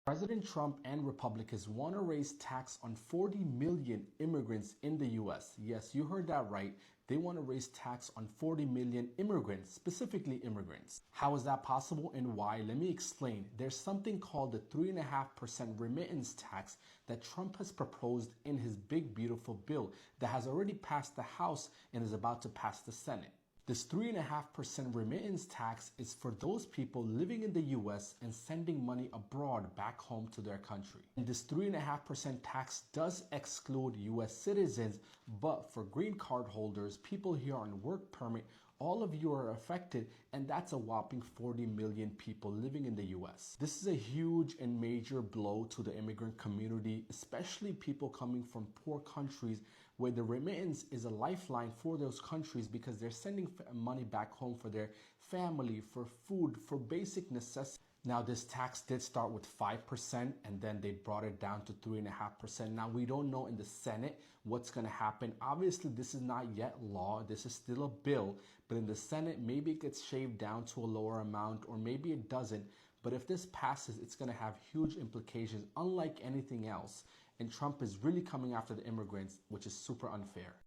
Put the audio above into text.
President Trump and Republicans want to raise tax on 40 million immigrants in the US. Yes, you heard that right. They want to raise tax on 40 million immigrants, specifically immigrants. How is that possible and why? Let me explain. There's something called the 3.5% remittance tax that Trump has proposed in his big, beautiful bill that has already passed the House and is about to pass the Senate. This 3.5% remittance tax is for those people living in the US and sending money abroad back home to their country. And this 3.5% tax does exclude US citizens, but for green card holders, people here on work permit, all of you are affected, and that's a whopping 40 million people living in the US. This is a huge and major blow to the immigrant community, especially people coming from poor countries where the remittance is a lifeline for those countries because they're sending money back home for their family, for food, for basic necessities. Now, this tax did start with 5% and then they brought it down to 3.5%. Now, we don't know in the Senate what's going to happen. Obviously, this is not yet law. This is still a bill. But in the Senate, maybe it gets shaved down to a lower amount or maybe it doesn't. But if this passes, it's going to have huge implications, unlike anything else. And Trump is really coming after the immigrants, which is super unfair.